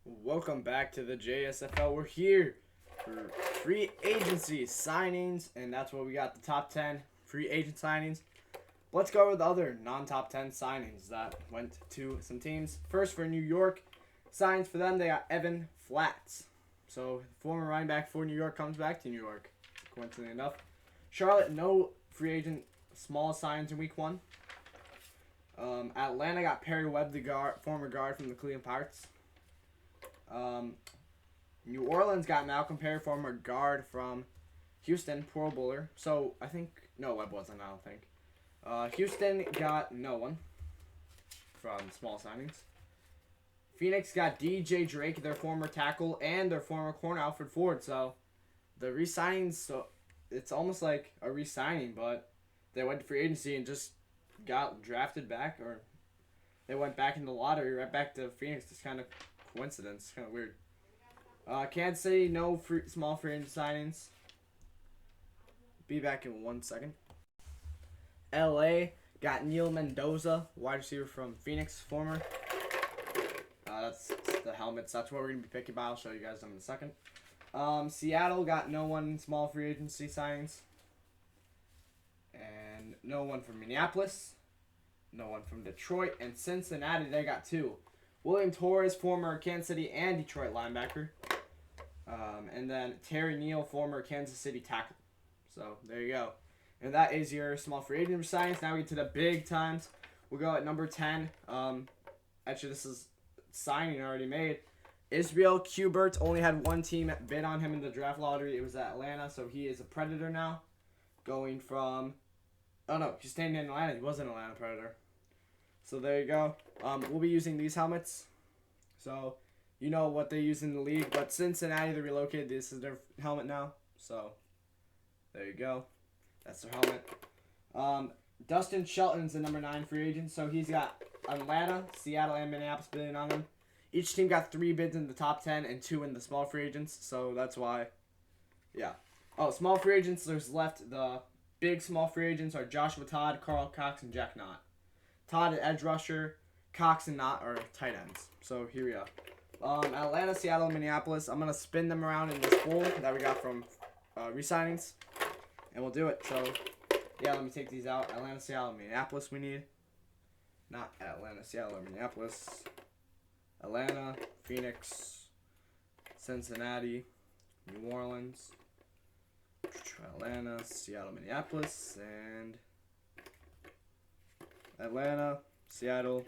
Welcome back to the JSFL. We're here for free agency signings, and that's what we got, the top 10 free agent signings. Let's go over the other non-top 10 signings that went to some teams. First, for New York, signs for them, they got Evan Flats. So, former running back for New York comes back to New York, coincidentally enough. Charlotte, no free agent small signs in week 1. Atlanta got Perry Webb, the former guard from the Cleveland Pirates. New Orleans got Malcolm Perry, former guard from Houston, Pro Bowler. So, Webb wasn't, I don't think. Houston got no one from small signings. Phoenix got DJ Drake, their former tackle, and their former corner, Alfred Ford. So, the re-signings, so it's almost like a re-signing, but they went to free agency and just got drafted back, or they went back in the lottery, right back to Phoenix. It's kind of coincidence, kind of weird. Kansas City, no small free agent signings. Be back in 1 second. LA got Neil Mendoza, wide receiver from Phoenix, former. That's the helmets. That's what we're going to be picking by. I'll show you guys them in a second. Seattle got no one small free agency signings. And no one from Minneapolis. No one from Detroit. And Cincinnati, they got 2. William Torres, former Kansas City and Detroit linebacker. And then Terry Neal, former Kansas City tackle. So, there you go. And that is your small free agent signings. Now we get to the big times. We'll go at number 10. Actually, this is signing already made. Israel Kubert only had one team bid on him in the draft lottery. It was Atlanta, so he is a Predator now. Going from... Oh, no, he's staying in Atlanta. He was an Atlanta Predator. So there you go. We'll be using these helmets. So, you know what they use in the league. But Cincinnati, they relocated. This is their helmet now. So, there you go. That's their helmet. Dustin Shelton's the number 9 free agent. So, he's got Atlanta, Seattle, and Minneapolis bidding on him. Each team got 3 bids in the top 10 and 2 in the small free agents. So, that's why. Yeah. Oh, small free agents, there's left. The big small free agents are Joshua Todd, Carl Cox, and Jack Knott. Todd at edge rusher, Cox and Knott are tight ends. So here we go. Atlanta, Seattle, Minneapolis. I'm going to spin them around in this bowl that we got from re-signings. And we'll do it. So, yeah, let me take these out. Atlanta, Seattle, Minneapolis we need. Not Atlanta, Seattle, or Minneapolis. Atlanta, Phoenix, Cincinnati, New Orleans, Atlanta, Seattle, Minneapolis, and... Atlanta, Seattle.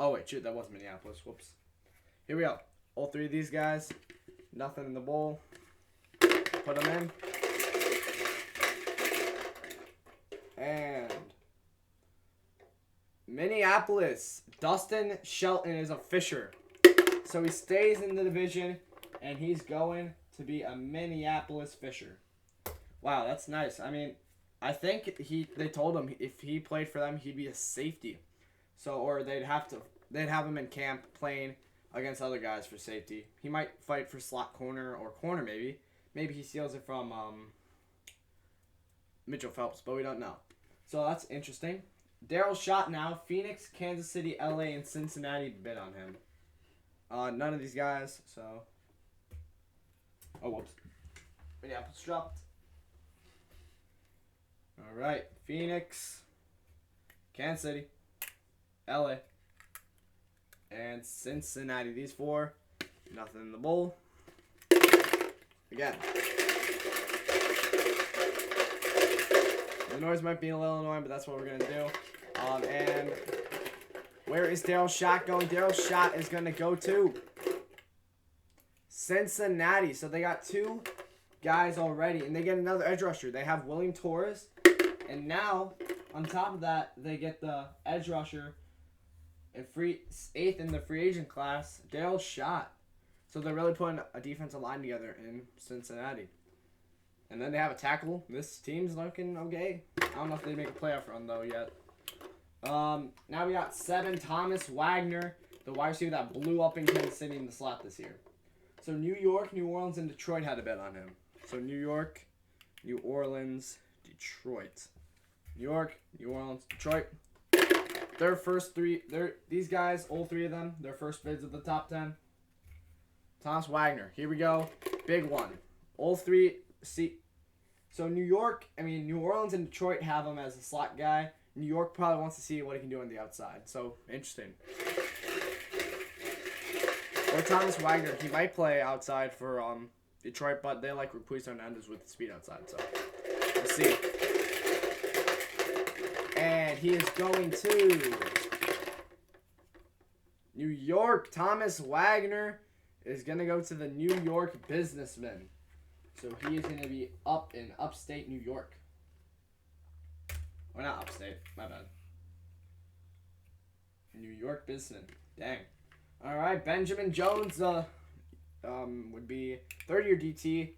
Oh, wait, shoot, that was Minneapolis. Whoops. Here we go. All 3 of these guys. Nothing in the bowl. Put them in. And Minneapolis. Dustin Shelton is a Fisher. So he stays in the division, and he's going to be a Minneapolis Fisher. Wow, that's nice. I mean... I think they told him if he played for them, he'd be a safety. So, or they'd have him in camp playing against other guys for safety. He might fight for slot corner or corner maybe. Maybe he steals it from Mitchell Phelps, but we don't know. So that's interesting. Daryl Schott now, Phoenix, Kansas City, LA, and Cincinnati bid on him. None of these guys, so... Oh, whoops. Minneapolis dropped. All right, Phoenix, Kansas City, LA, and Cincinnati. These 4, nothing in the bowl. Again, the noise might be a little annoying, but that's what we're going to do. And where is Daryl Schott going? Daryl Schott is going to go to Cincinnati. So they got 2 guys already, and they get another edge rusher. They have William Torres. And now, on top of that, they get the edge rusher and 8th in the free agent class, Daryl Schott. So they're really putting a defensive line together in Cincinnati. And then they have a tackle. This team's looking okay. I don't know if they make a playoff run, though, yet. Now we got 7, Thomas Wagner, the wide receiver that blew up in Kansas City in the slot this year. So New York, New Orleans, and Detroit had a bet on him. So New York, New Orleans, Detroit. New York, New Orleans, Detroit. Their first 3, these guys, all 3 of them, their first bids of the top 10. Thomas Wagner. Here we go. Big one. All three. See. So New Orleans and Detroit have him as a slot guy. New York probably wants to see what he can do on the outside. So, interesting. Or Thomas Wagner. He might play outside for Detroit, but they like Ruiz Hernandez with the speed outside. So, we'll see. And he is going to New York. Thomas Wagner is going to go to the New York Businessman. So he is going to be up in upstate New York. Or not upstate, my bad. New York Businessman. Dang. Alright, Benjamin Jones would be third-year DT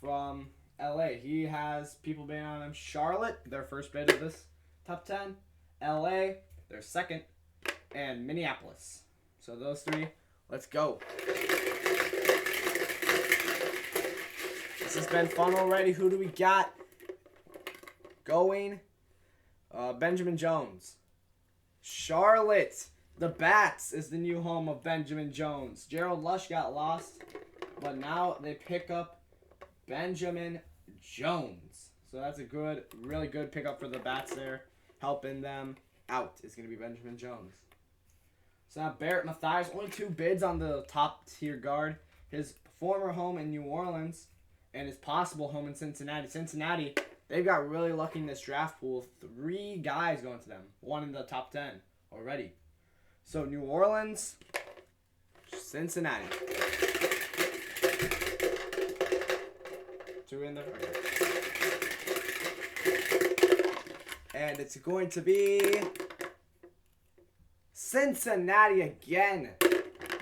from LA. He has people bidding on him. Charlotte, their first bid of this top 10. LA, their second. And Minneapolis. So those three, let's go. This has been fun already. Who do we got going? Benjamin Jones. Charlotte. The Bats is the new home of Benjamin Jones. Gerald Lush got lost, but now they pick up Benjamin Jones. So that's a good, really good pickup for the Bats there. Helping them out is going to be Benjamin Jones. So now Barrett Mathias, only 2 bids on the top tier guard. His former home in New Orleans and his possible home in Cincinnati. Cincinnati, they've got really lucky in this draft pool. 3 guys going to them. 1 in the top 10 already. So New Orleans, Cincinnati. 2 in there. And it's going to be Cincinnati again.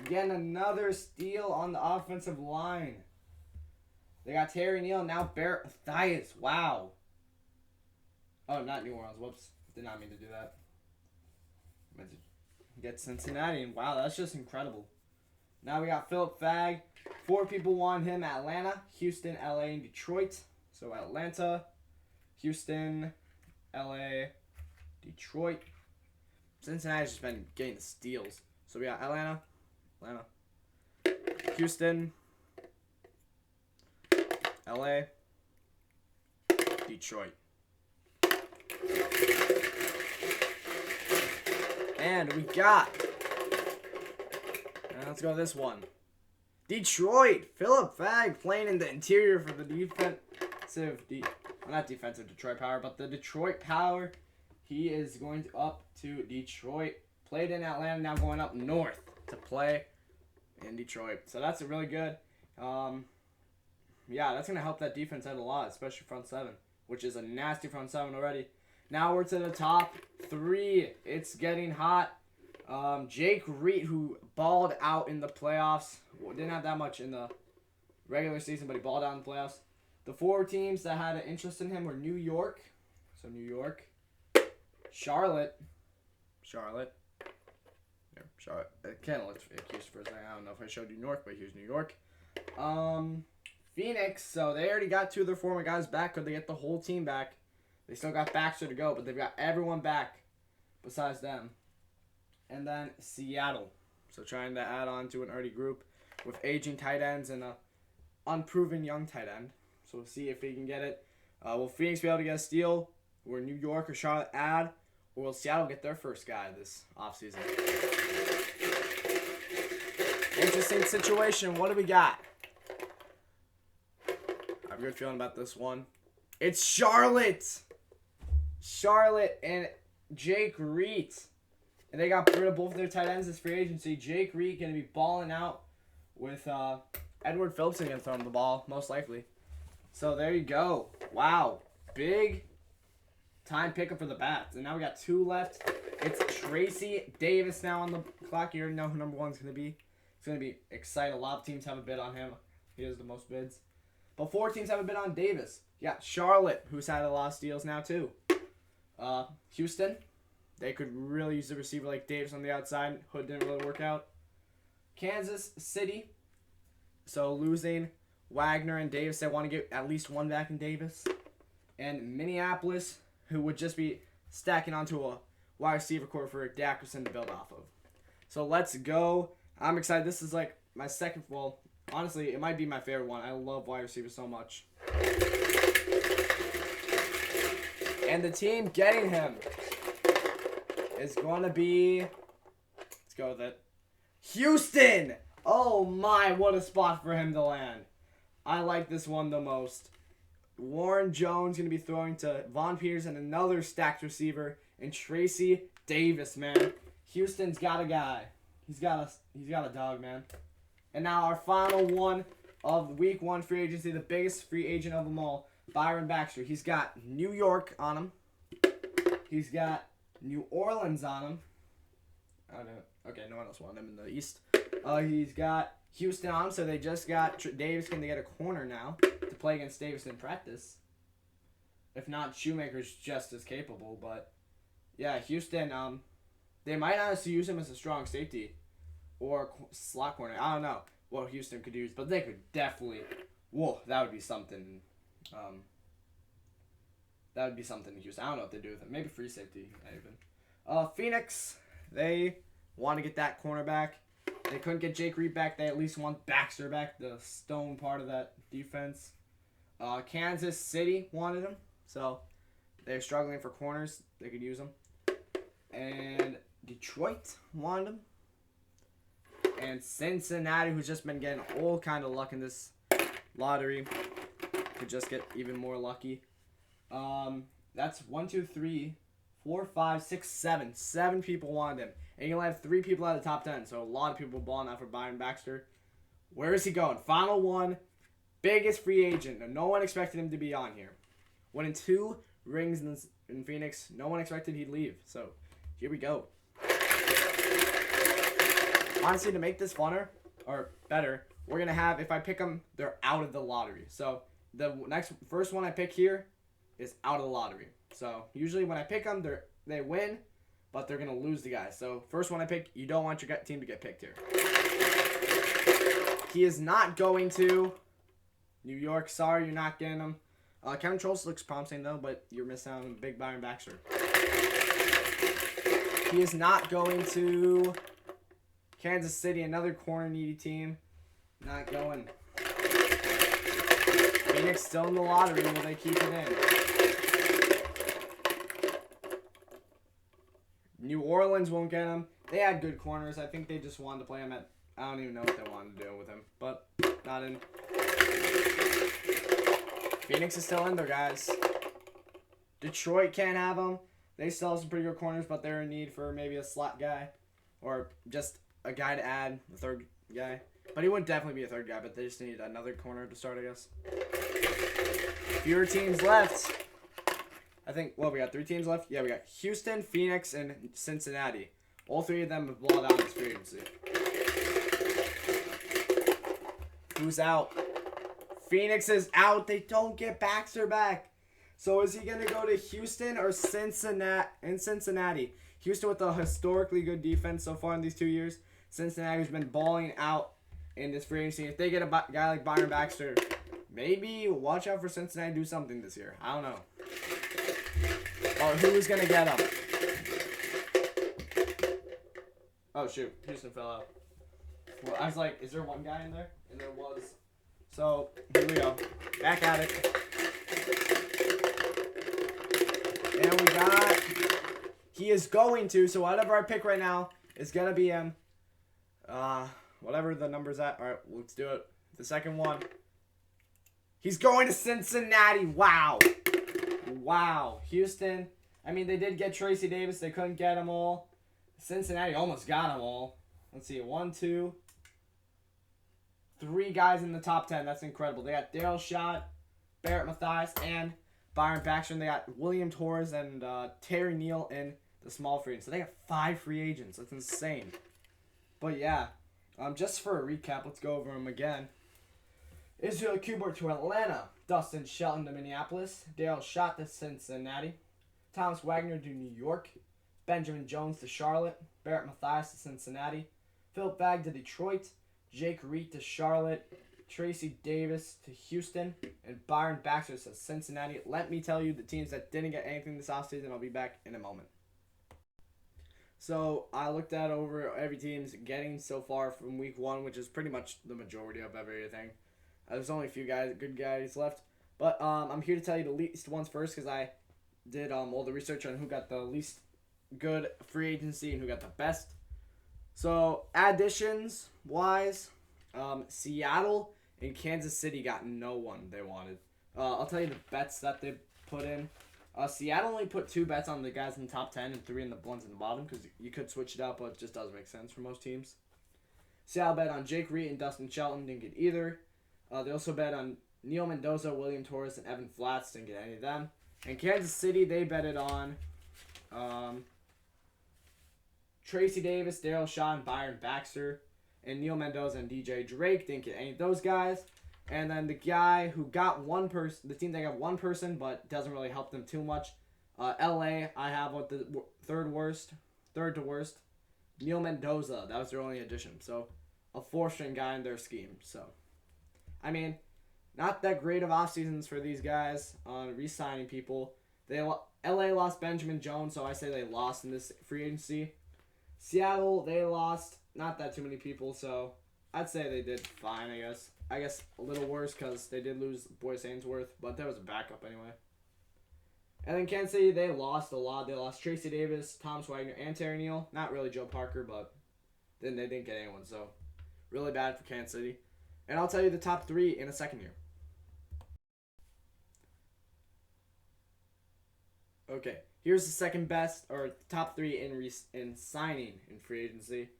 Again, another steal on the offensive line. They got Terry Neal, now Barrett Mathias. Wow. Oh, not New Orleans. Whoops. Did not mean to do that. Meant to get Cincinnati, and wow, that's just incredible. Now we got Philip Fagg. 4 people want him. Atlanta, Houston, LA, and Detroit. So Atlanta, Houston, LA, Detroit. Cincinnati's just been getting the steals. So we got Atlanta, Houston, LA, Detroit. And we got, let's go this one. Detroit, Philip Fagg playing in the interior for the not defensive Detroit Power, but the Detroit Power. He is going up to Detroit. Played in Atlanta, now going up north to play in Detroit. So that's a really good. Yeah, that's going to help that defense out a lot, especially front 7, which is a nasty front 7 already. Now we're to the top 3. It's getting hot. Jake Reed, who balled out in the playoffs. Didn't have that much in the regular season, but he balled out in the playoffs. The 4 teams that had an interest in him were New York. So New York. Charlotte. Yeah, Charlotte. Kind of looked accused for a second. I don't know if I showed you New York, but here's New York. Phoenix. So they already got 2 of their former guys back. Could they get the whole team back? They still got Baxter to go, but they've got everyone back besides them. And then Seattle. So trying to add on to an already group with aging tight ends and a unproven young tight end. So we'll see if he can get it. Will Phoenix be able to get a steal? Will New York or Charlotte add? Or will Seattle get their first guy this offseason? Interesting situation. What do we got? I have a good feeling about this one. It's Charlotte. Charlotte and Jake Reed. And they got rid of both of their tight ends this free agency. Jake Reed going to be balling out with Edward Phillips going to throw him the ball, most likely. So there you go. Wow. Big time pickup for the Bats. And now we got 2 left. It's Tracy Davis now on the clock. You already know who number 1 is going to be. It's going to be exciting. A lot of teams have a bid on him. He has the most bids. But 4 teams have a bid on Davis. Yeah, Charlotte, who's had a lot of steals now too. Houston, they could really use a receiver like Davis on the outside. Hood didn't really work out. Kansas City, so losing Wagner and Davis, they want to get at least 1 back in Davis. And Minneapolis, who would just be stacking onto a wide receiver core for Dackerson to build off of. So let's go. I'm excited. This is like my second, well, Honestly, it might be my favorite one. I love wide receivers so much. And the team getting him is going to be, let's go with it, Houston! Oh my, what a spot for him to land. I like this one the most. Warren Jones going to be throwing to Von Peters and another stacked receiver, and Tracy Davis, man. Houston's got a guy. He's got a dog, man. And now our final one of week 1 free agency, the biggest free agent of them all, Byron Baxter. He's got New York on him. He's got New Orleans on him. I don't know. Okay, no one else wanted him in the East. He's got Houston on him, so they just got Davis. Can they get a corner now to play against Davis in practice? If not, Shoemaker's just as capable. But yeah, Houston. They might honestly use him as a strong safety or slot corner. I don't know what Houston could use, but they could definitely. Whoa, that would be something. That would be something to use. I don't know what they do with him. Maybe free safety, even. Phoenix, they want to get that cornerback. They couldn't get Jake Reed back. They at least want Baxter back, the stone part of that defense. Kansas City wanted him, so they're struggling for corners. They could use him. And Detroit wanted him. And Cincinnati, who's just been getting all kind of luck in this lottery, could just get even more lucky. That's 1, 2, 3, 4, 5, 6, 7. 7 people wanted him. And you'll have 3 people out of the top 10. So a lot of people balling out for Byron Baxter. Where is he going? Final one. Biggest free agent. No one expected him to be on here. Winning 2 rings in Phoenix. No one expected he'd leave. So here we go. Honestly, to make this funner, or better, we're going to have, if I pick them, they're out of the lottery. So the first one I pick here is out of the lottery. So usually when I pick them, they win, but they're going to lose the guy. So first one I pick, you don't want your team to get picked here. He is not going to New York. Sorry, you're not getting him. Kevin Trolls looks promising, though, but you're missing out on big Byron Baxter. He is not going to Kansas City, another corner-needy team. Not going. Phoenix still in the lottery. Will they keep it in? New Orleans won't get him. They had good corners. I think they just wanted to play him at... I don't even know what they wanted to do with him. But not in. Phoenix is still in there, guys. Detroit can't have him. They still have some pretty good corners, but they're in need for maybe a slot guy. Or just a guy to add, the third guy. But he would definitely be a third guy, but they just need another corner to start, I guess. Fewer teams left. I think, well, we got 3 teams left. Yeah, we got Houston, Phoenix, and Cincinnati. All 3 of them have blown out this free agency. Who's out? Phoenix is out. They don't get Baxter back. So is he going to go to Houston or Cincinnati? Houston with a historically good defense so far in these 2 years. Cincinnati's been balling out in this free agency. If they get a guy like Byron Baxter, maybe watch out for Cincinnati to do something this year. I don't know. Or who's going to get him? Oh, shoot. Houston fell out. Well, I was like, is there one guy in there? And there was. So, here we go. Back at it. And we got... He is going to, so whatever I pick right now is going to be him. Whatever the number's at. All right, let's do it. The second one. He's going to Cincinnati. Wow. Wow. Houston. I mean, they did get Tracy Davis. They couldn't get them all. Cincinnati almost got them all. Let's see. 1, 2, 3 guys in the top 10. That's incredible. They got Daryl Schott, Barrett Mathias, and Byron Baxter. And they got William Torres and Terry Neal in the small free agents. So they got 5 free agents. That's insane. But yeah, just for a recap, let's go over them again. Israel Kubert to Atlanta. Dustin Shelton to Minneapolis. Daryl Schott to Cincinnati. Thomas Wagner to New York. Benjamin Jones to Charlotte. Barrett Mathias to Cincinnati. Philip Bagg to Detroit. Jake Reed to Charlotte. Tracy Davis to Houston. And Byron Baxter to Cincinnati. Let me tell you the teams that didn't get anything this offseason. I'll be back in a moment. So I looked at over every team's getting so far from week one, which is pretty much the majority of everything. There's only a few good guys left. But I'm here to tell you the least ones first because I did all the research on who got the least good free agency and who got the best. So additions wise, Seattle and Kansas City got no one they wanted. I'll tell you the bets that they put in. Seattle only put 2 bets on the guys in the top 10 and 3 in the ones in the bottom because you could switch it up, but it just doesn't make sense for most teams. Seattle bet on Jake Reed and Dustin Shelton, didn't get either. They also bet on Neil Mendoza, William Torres, and Evan Flats, didn't get any of them. And Kansas City, they betted on Tracy Davis, Daryl Shaw, and Byron Baxter. And Neil Mendoza and DJ Drake, didn't get any of those guys. And then the guy who got one person, the team that got one person, but doesn't really help them too much. LA, I have what the third to worst. Neil Mendoza, that was their only addition. So, a 4th-string guy in their scheme. So, I mean, not that great of off seasons for these guys on re-signing people. LA lost Benjamin Jones, so I say they lost in this free agency. Seattle, they lost not that too many people, so I'd say they did fine, I guess. I guess a little worse because they did lose Boyce Ainsworth, but that was a backup anyway. And then Kansas City, they lost a lot. They lost Tracy Davis, Tom Swagner, and Terry Neal. Not really Joe Parker, but then they didn't get anyone, so really bad for Kansas City. And I'll tell you the top 3 in a second here. Okay, here's the second best, or top 3 in signing in free agency.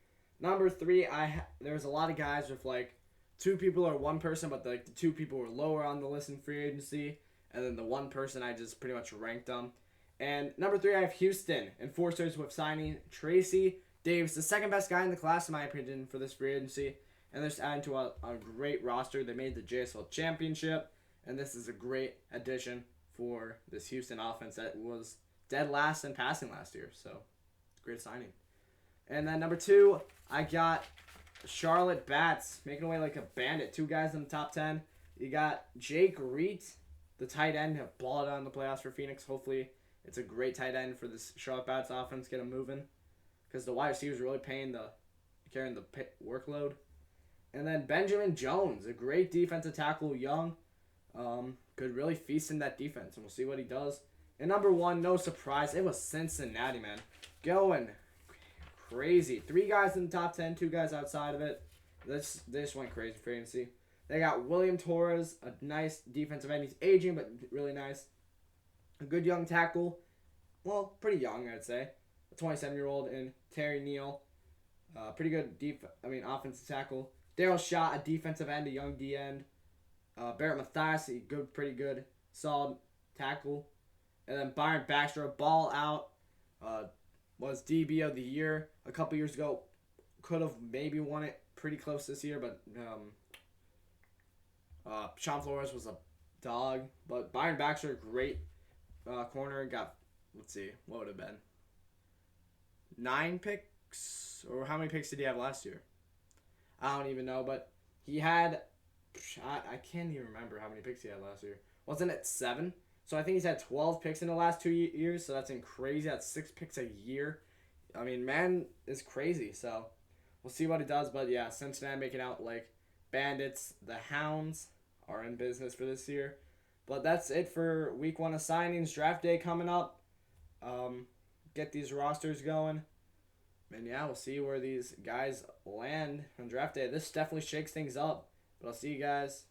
Number 3, there's a lot of guys with like 2 people or 1 person, but the 2 people were lower on the list in free agency, and then the 1 person I just pretty much ranked them. And number 3, I have Houston Enforcers with signing Tracy Davis, the second best guy in the class in my opinion for this free agency, and they're just adding to a great roster. They made the JSFL championship, and this is a great addition for this Houston offense that was dead last in passing last year. So, great signing. And then number 2, I got Charlotte Bats making away like a bandit. 2 guys in the top 10. You got Jake Reed, the tight end, have balled out in the playoffs for Phoenix. Hopefully, it's a great tight end for this Charlotte Bats offense. Get them moving, because the wide receivers really carrying the workload. And then Benjamin Jones, a great defensive tackle, young, could really feast in that defense, and we'll see what he does. And number 1, no surprise, it was Cincinnati, man, going crazy. 3 guys in the top 10, 2 guys outside of it. This went crazy for agency. They got William Torres, a nice defensive end. He's aging, but really nice. A good young tackle. Well, pretty young, I'd say. A 27-year-old in Terry Neal. Pretty good offensive tackle. Daryl Shaw, a defensive end, a young D end. Barrett Mathias, pretty good, solid tackle. And then Byron Baxter, a ball out. Was DB of the year a couple years ago. Could have maybe won it pretty close this year, but Sean Flores was a dog. But Byron Baxter, great corner. Got, let's see, what would have been? 9 picks? Or how many picks did he have last year? I don't even know, but he had, I can't even remember how many picks he had last year. Wasn't it 7? So I think he's had 12 picks in the last 2 years, so that's crazy. That's 6 picks a year. I mean, man is crazy, so we'll see what he does. But yeah, Cincinnati making out like bandits. The Hounds are in business for this year. But that's it for week 1 of signings. Draft day coming up. Get these rosters going. And yeah, we'll see where these guys land on draft day. This definitely shakes things up. But I'll see you guys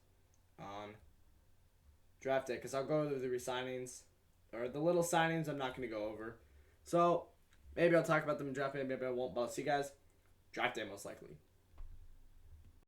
on draft day, because I'll go over the re-signings, or the little signings I'm not going to go over. So maybe I'll talk about them in draft day, maybe I won't, but I'll see you guys draft day most likely.